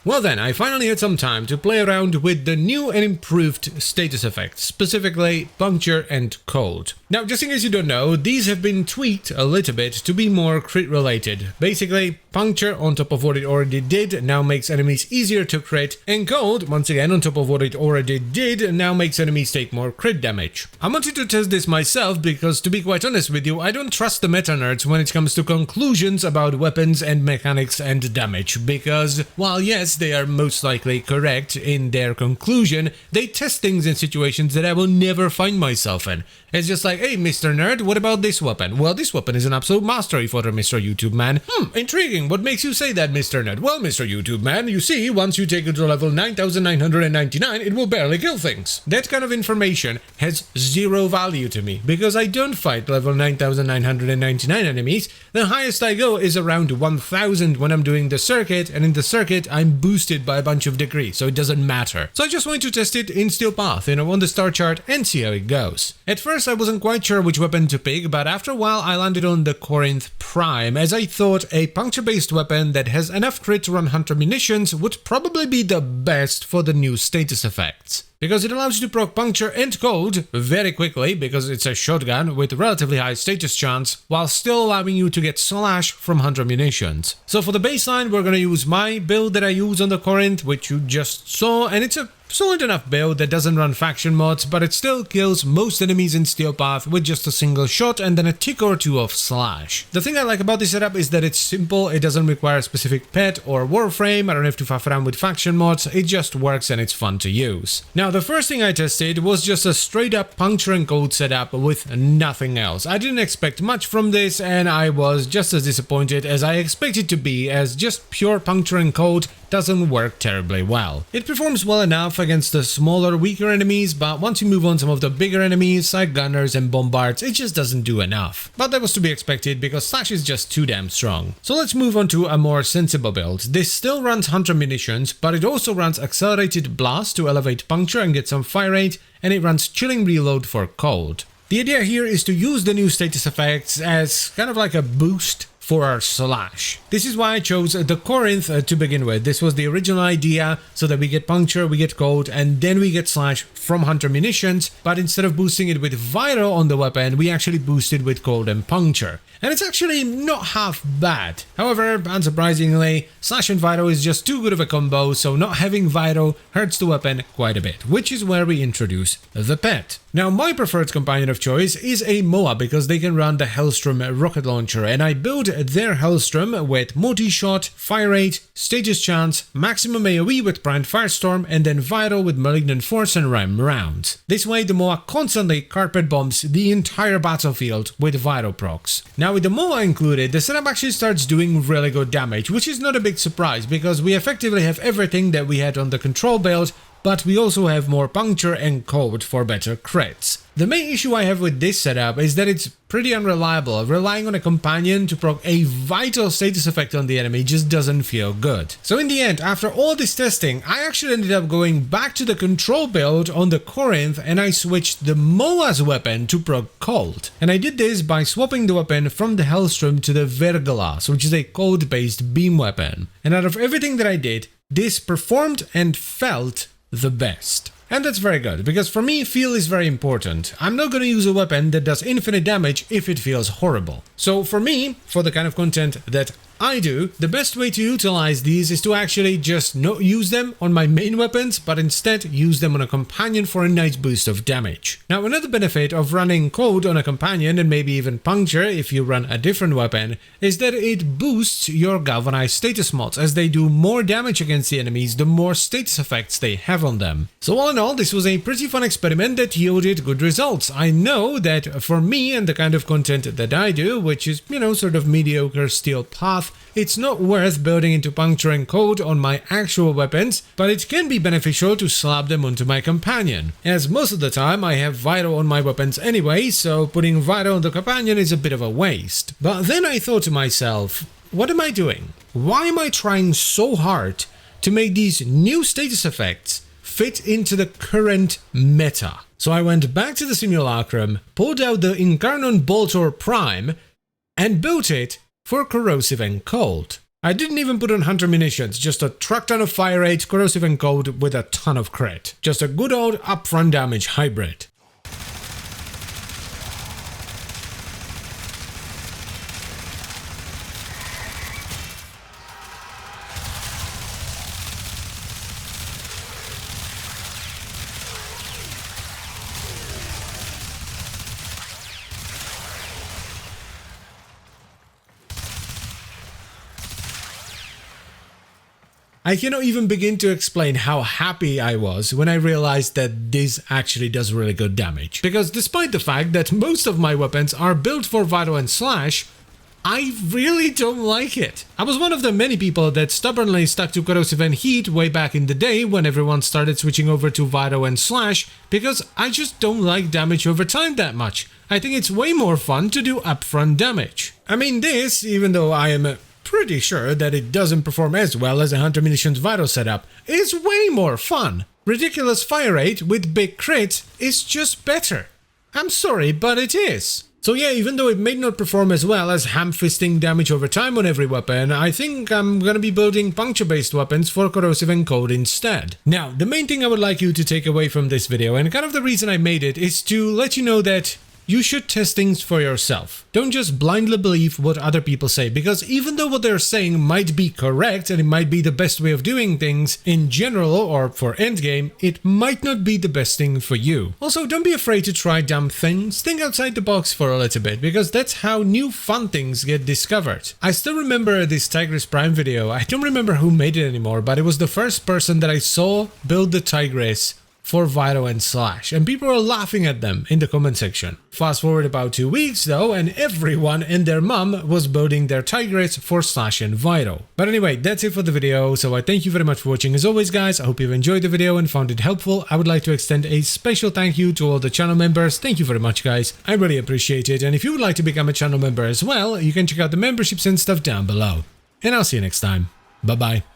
Well then, I finally had some time to play around with the new and improved status effects, specifically Puncture and Cold. Now, just in case you don't know, these have been tweaked a little bit to be more crit related. Basically, Puncture, on top of what it already did, now makes enemies easier to crit, and Cold, once again on top of what it already did, now makes enemies take more crit damage. I wanted to test this myself because, to be quite honest with you, I don't trust the meta nerds when it comes to conclusions about weapons and mechanics and damage, because while yes, they are most likely correct in their conclusion, they test things in situations that I will never find myself in. It's just like, hey, Mr. Nerd, what about this weapon? Well, this weapon is an absolute mastery for Mr. YouTube Man. Intriguing. What makes you say that, Mr. Nerd? Well, Mr. YouTube Man, you see, once you take it to level 9999, it will barely kill things. That kind of information has zero value to me, because I don't fight level 9999 enemies. The highest I go is around 1000 when I'm doing the circuit, and in the circuit, I'm boosted by a bunch of degrees, so it doesn't matter. So I just wanted to test it in Steel Path, on the star chart and see how it goes. At first, I wasn't quite sure which weapon to pick, but after a while I landed on the Corinth Prime, as I thought a puncture-based weapon that has enough crit to run hunter munitions would probably be the best for the new status effects. Because it allows you to proc Puncture and Cold very quickly, because it's a shotgun with relatively high status chance, while still allowing you to get Slash from hunter munitions. So for the baseline, we're gonna use my build that I use on the Corinth, which you just saw, and it's a solid enough build that doesn't run faction mods, but it still kills most enemies in Steel Path with just a single shot and then a tick or two of Slash. The thing I like about this setup is that it's simple, it doesn't require a specific pet or Warframe, I don't have to faff around with faction mods, it just works and it's fun to use. Now, the first thing I tested was just a straight up Puncture and Cold setup with nothing else. I didn't expect much from this, and I was just as disappointed as I expected to be, as just pure Puncture and Cold doesn't work terribly well. It performs well enough against the smaller, weaker enemies, but once you move on some of the bigger enemies, like gunners and bombards, it just doesn't do enough. But that was to be expected because Slash is just too damn strong. So let's move on to a more sensible build. This still runs hunter munitions, but it also runs accelerated blast to elevate Puncture and get some fire rate, and it runs chilling reload for Cold. The idea here is to use the new status effects as kind of like a boost for our Slash. This is why I chose the Corinth to begin with. This was the original idea, so that we get Puncture, we get Cold, and then we get Slash from hunter munitions, but instead of boosting it with Viral on the weapon, we actually boost it with Cold and Puncture. And it's actually not half bad. However, unsurprisingly, Slash and Viral is just too good of a combo, so not having Viral hurts the weapon quite a bit, which is where we introduce the pet. Now, my preferred companion of choice is a Moa, because they can run the Hellstrom rocket launcher, and I build their Hellstrom with multi-shot, fire rate, status chance, maximum AoE with primed firestorm, and then Viral with malignant force and ram rounds. This way, the Moa constantly carpet bombs the entire battlefield with Viral procs. Now, with the Moa included, the setup actually starts doing really good damage, which is not a big surprise, because we effectively have everything that we had on the control build, but we also have more Puncture and Cold for better crits. The main issue I have with this setup is that it's pretty unreliable. Relying on a companion to proc a vital status effect on the enemy just doesn't feel good. So in the end, after all this testing, I actually ended up going back to the control build on the Corinth, and I switched the Moa's weapon to proc Cold. And I did this by swapping the weapon from the Hellstrom to the Verglas, which is a Cold-based beam weapon. And out of everything that I did, this performed and felt the best. And that's very good, because for me, feel is very important. I'm not gonna use a weapon that does infinite damage if it feels horrible. So for me, for the kind of content that I do, the best way to utilize these is to actually just not use them on my main weapons, but instead use them on a companion for a nice boost of damage. Now, another benefit of running Cold on a companion, and maybe even Puncture if you run a different weapon, is that it boosts your galvanized status mods, as they do more damage against the enemies the more status effects they have on them. So all in all, this was a pretty fun experiment that yielded good results. I know that for me and the kind of content that I do, which is, sort of mediocre Steel Path, it's not worth building into Puncture and Cold on my actual weapons, but it can be beneficial to slap them onto my companion, as most of the time I have Viral on my weapons anyway, so putting Viral on the companion is a bit of a waste. But then I thought to myself, what am I doing? Why am I trying so hard to make these new status effects fit into the current meta? So I went back to the simulacrum, pulled out the Incarnon Boltor Prime, and built it for Corrosive and Cold. I didn't even put on Hunter munitions, just a truck ton of fire rate, corrosive and cold with a ton of crit. Just a good old upfront damage hybrid. I cannot even begin to explain how happy I was when I realized that this actually does really good damage. Because despite the fact that most of my weapons are built for Vital and Slash, I really don't like it. I was one of the many people that stubbornly stuck to Corrosive and Heat way back in the day when everyone started switching over to Vital and Slash, because I just don't like damage over time that much. I think it's way more fun to do upfront damage. I mean, this, even though I am pretty sure that it doesn't perform as well as a Hunter Munitions Vital setup, is way more fun. Ridiculous fire rate with big crits is just better. I'm sorry, but it is. So yeah, even though it may not perform as well as ham-fisting damage over time on every weapon, I think I'm gonna be building puncture-based weapons for corrosive and cold instead. Now, the main thing I would like you to take away from this video, and kind of the reason I made it, is to let you know that you should test things for yourself. Don't just blindly believe what other people say, because even though what they're saying might be correct and it might be the best way of doing things in general or for endgame, it might not be the best thing for you. Also, don't be afraid to try dumb things. Think outside the box for a little bit, because that's how new fun things get discovered. I still remember this Tigress Prime video. I don't remember who made it anymore, but it was the first person that I saw build the Tigress for Vital and Slash, and people were laughing at them in the comment section. Fast forward about 2 weeks though, and everyone and their mum was building their Tigress for Slash and Vital. But anyway, that's it for the video, so I thank you very much for watching as always guys. I hope you've enjoyed the video and found it helpful. I would like to extend a special thank you to all the channel members. Thank you very much guys, I really appreciate it, and if you would like to become a channel member as well, you can check out the memberships and stuff down below. And I'll see you next time. Bye bye.